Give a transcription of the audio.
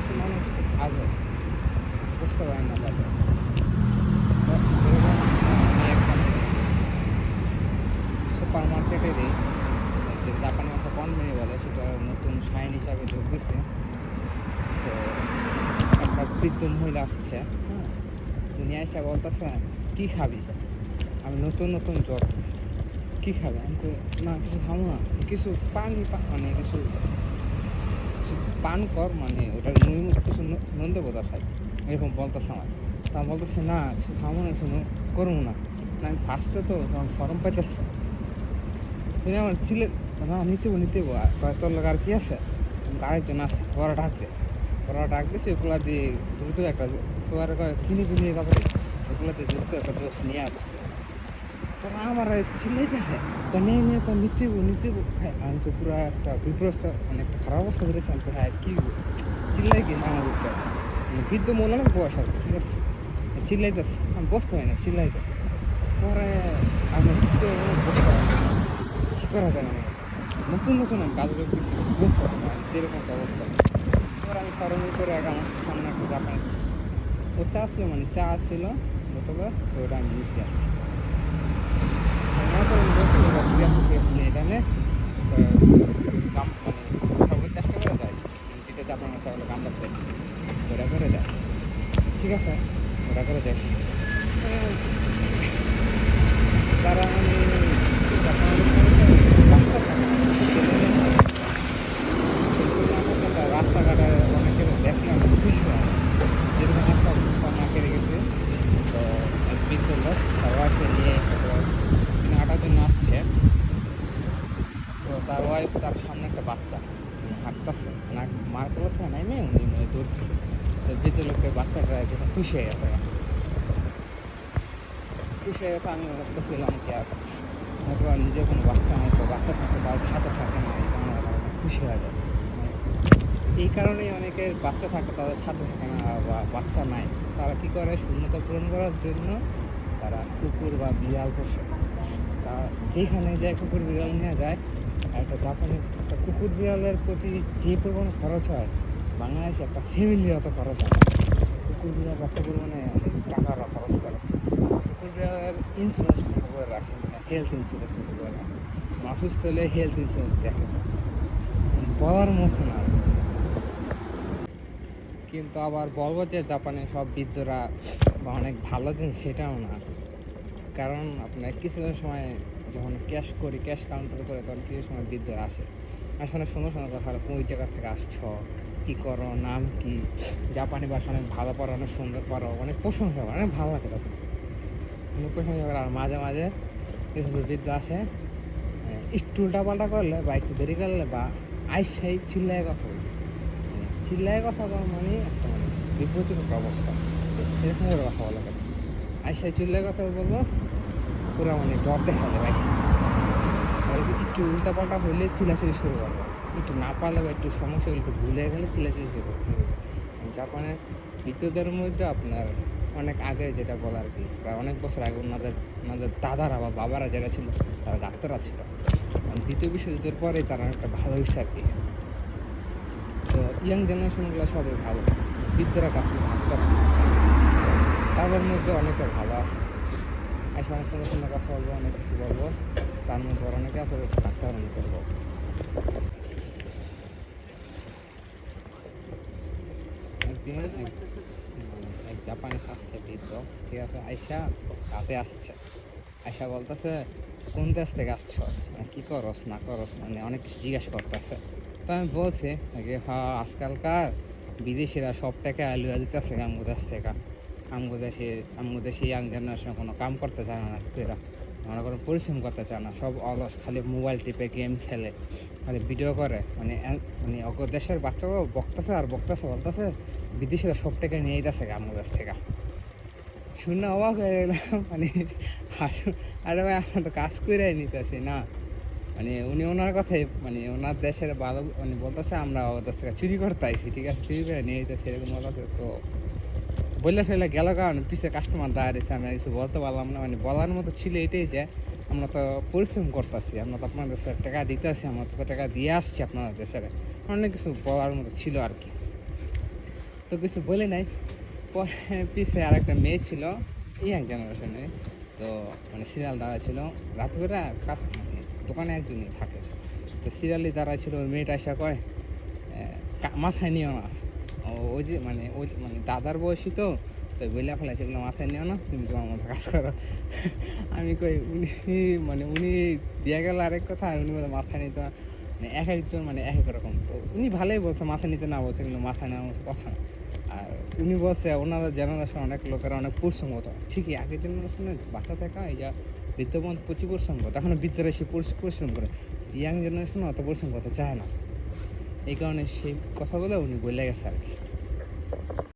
কিছু মানুষ আছে বুঝতে পারে না তাদের। আমি একটা সুপার মার্কেটে দিই, যে জাপানি ভাষা কনভেনি বলে, সেটা নতুন সাইন হিসাবে যোগ দিছে। তো একটা বৃদ্ধ মহিলা আসছে, হ্যাঁ, তিনি এসে বলতেছে কী খাবি। আমি নতুন নতুন জব দিচ্ছি, কী খাবে। আমি না কিছু খাবো না, কিছু পানি মানে কিছু কিছু পান কর, মানে ওটার কিছু নন্দ বোঝা চাই, এরকম বলতেছে আমার। তা বলতেছে না কিছু খাবো না, কিছু করবো না। আমি ফার্স্টে তো তখন ফর্ম পাইতেছে, তুমি আমার ছিলে না নিতেব তোর লোক আর কি আছে, আরেকজন আছে, ওরা ডাক দিয়েছে, ওগুলা দিয়ে দ্রুত একটা ওরা কিনে তারপরে ওগুলা দিয়ে দ্রুত একটা জোশ নিয়ে আসছে। তারা আমার চিল্লাইতেছে, নিয়ে তো নিতেব। হ্যাঁ, আমি তো পুরো একটা বিপ্রস্ত, মানে একটা খারাপ অবস্থা করেছি। আমি হ্যাঁ কী চিল্লাই কি আমার উপরে, মানে বৃদ্ধ মনে অনেক বয়স আর ঠিক আছে, চিল্লাইতেছে, আমি বসতে হয় না চিল্লাইতে। পরে আমি বসতে হয় না, কী করা যায় মানে নতুন আমি কাজ করতেছি, বুঝতে পারছি না যেরকম একটা অবস্থা। এবার আমি সরঞ্জাম করে আমার সামনে একটা জাপানিজ ও চা ছিল, মানে চা ছিল বোতলে, তো ওটা আমি নিয়েছি আর কি। ঠিক আছে নিয়ে এখানে মানে সর্বোচ্চ চেষ্টা করে যাস, যেটা জাপান ভাষা হলো কামড়াতে, ওটা করে যাস, ঠিক আছে ওটা করে যাস। তারা মানে বাচ্চা রাস্তাঘাটে অনেকে দেখলাম খুশি হয়, যেরকম রাস্তা সুপার মার্কেটে গেছে, তো এক বৃদ্ধ লোক তার ওয়াইফকে নিয়ে কেনাকাটার জন্য আসছে। তো তার ওয়াইফ, তার সামনে একটা বাচ্চা হাঁটতেছে, না মার কোলো থেকে নাইমে উনি দৌড়তেছে। তো বৃদ্ধ লোকের বাচ্চাটা দেখে খুশি হয়ে গেছে। আমি ভাবতেছিলাম কি আর হয়তো নিজে কোনো বাচ্চা নাই, তো বাচ্চা থাকে তার সাথে থাকে না, এই কারণে খুশি হয়ে যায়। এই কারণেই অনেকের বাচ্চা থাকে তাদের সাথে থাকে না বা বাচ্চা নাই, তারা কী করে শূন্যতা পূরণ করার জন্য তারা কুকুর বা বিড়াল পোষে। তা যেখানে যায় কুকুর বিড়াল নিয়ে যায়, একটা জাপানি একটা কুকুর বিড়ালের প্রতি যে পরিমাণ খরচ হয়, বাংলাদেশে একটা ফ্যামিলির অত খরচ হয়। কুকুর বিড়াল এত পরিমাণে টাকার খরচ করে। কুকুর বিড়ালের ইন্স্যুরেন্স মতো করে রাখে, মানে হেলথ ইন্স্যুরেন্স মতো করে রাখে, অসুস্থ হলে হেলথ ইন্স্যুরেন্স দেখে, বলার মতো না। কিন্তু আবার বলবো যে জাপানে সব বৃদ্ধরা বা অনেক ভালো জিনিস, সেটাও না। কারণ আপনার কিছু সময় যখন ক্যাশ কাউন্টার করে, তখন কিছু সময় বৃদ্ধরা আসে, আসলে সুন্দর কথা, কোন জায়গা থেকে আসছো, কী করো, নাম কি, জাপানি ভাষা অনেক ভালো পারো, অনেক সুন্দর পারো, অনেক প্রশংসা করে, অনেক ভালো লাগে তখন অনেক প্রশংসা করে। আর মাঝে মাঝে কিছু বৃদ্ধ আসে, একটু উল্টাপাল্টা করলে বা একটু দেরি করলে বা আইসাই চিল্লায় কথা বলবে, কথা বলা মানে একটা মানে বিব্রতিকর অবস্থা, এরকম করে কথা বলা কেন। আইসাই চিল্লায় কথা বলবো, পুরো মানে ডর দেখা যাবে আইসা। আর একটু উল্টাপাল্টা হলে চিল্লাচিল্লি শুরু করবো, একটু না পারলে বা একটু সমস্যা হলে, একটু ভুলে গেলে চিল্লাচিল্লি শুরু করবো। জাপানের বৃদ্ধদের মধ্যে আপনার অনেক আগে যেটা বলা আর কি, প্রায় অনেক বছর আগে ওনাদের দাদারা বা বাবারা যারা ছিল, তারা ডাক্তাররা ছিল। দ্বিতীয় বিশ্বযুদ্ধের পরে তারা একটা ভালো হয়েছে আর কি। তো ইয়াং জেনারেশনগুলো সবই ভালো, বৃদ্ধরা কাছে ডাক্তার, তাদের মধ্যে অনেকে ভালো আছে। আর অনেক সুন্দর কথা বলবো, অনেক কিছু বলবো, তার মধ্যে অনেকে আছে ডাক্তার মনে করবো। একদিন এক জাপানিজ আসছে বৃদ্ধ, ঠিক আছে, আইসা রাতে আসছে, আইসা বলতেছে কোন দেশ থেকে আসছস, কী করস না করস, মানে অনেক কিছু জিজ্ঞাসা করতেছে। তো আমি বলছি যে হ্যাঁ, আজকালকার বিদেশিরা সব টাকা আলুয়া দিতেছে আমগো দেশ থেকে, আমগো দেশে ইয়াং জেনারেশন কোনো কাম করতে চায় না, এরা মনে করেন পরিশ্রম করতে চায় না, সব অলস, খালি মোবাইল টিপে গেম খেলে, খালি ভিডিও করে, মানে অগ দেশের বাচ্চাও বকতেছে আর বলতেছে বিদেশিরা সব টাকা নিয়ে যেতেছে আমগো দেশ থেকে। শুনে অবাক হয়ে গেলাম, মানে আরে ভাই আমরা তো কাজ করে নিতেছি না, মানে উনি ওনার কথাই, মানে ওনার দেশের ভালো, মানে বলতেছে আমরা ওদের দেশ থেকে চুরি করতে আইসি, ঠিক আছে, চুরি করে নিয়ে যেতেছি এরকম বলতেছে। তো বললে ঠেলে গেল, কারণ পিছিয়ে কাস্টমার দাঁড়িয়ে রয়েছে, আমরা কিছু বলতে পারলাম না। মানে বলার মতো ছিল এটাই যে আমরা তো পরিশ্রম করতেছি, আমরা তো আপনার দেশের টাকা দিতেছি, আমরা তো টাকা দিয়ে আসছি আপনাদের দেশের, অনেক কিছু বলার মতো ছিল আর কি। তো কিছু বলে নাই। পরে পিছে আর একটা মেয়ে ছিল ইয়াং জেনারেশনে, তো মানে সিরিয়াল দাঁড়া ছিল রাত করে মানে দোকানে একজনই থাকে, তো সিরিয়ালি দাঁড়া ছিল। ওই মেয়েটা এসে কয় মাথায় নিও না, ওই যে দাদার বয়সী তো বইলা ফেলাইছে এগুলো মাথায় নিও না, তুমি তোমার মতো কাজ করো। আমি কই উনি দিয়া গেল আরেক কথা, আর উনি বলে মাথায় নিতে না। মানে এক একজন মানে এক এক রকম। তো উনি ভালোই বলছে মাথায় নিতে, না বলছে কিন্তু মাথায় নেওয়ার মতো কথা না। আর উনি বলছে ওনারা জেনারেশন অনেক লোকেরা অনেক পরিশ্রমগত, ঠিকই আগের জেনারেশনে বাচ্চা থাকা এই যা বৃদ্ধবন্ধ প্রচুর পরিশ্রম করতো, এখনও বৃদ্ধরা এসে পরিশ্রম করে, ইয়াং জেনারেশন অত পরিশ্রম করতে চায় না। এই কারণে সেই কথা বলে উনি বলে গেছে আর কি।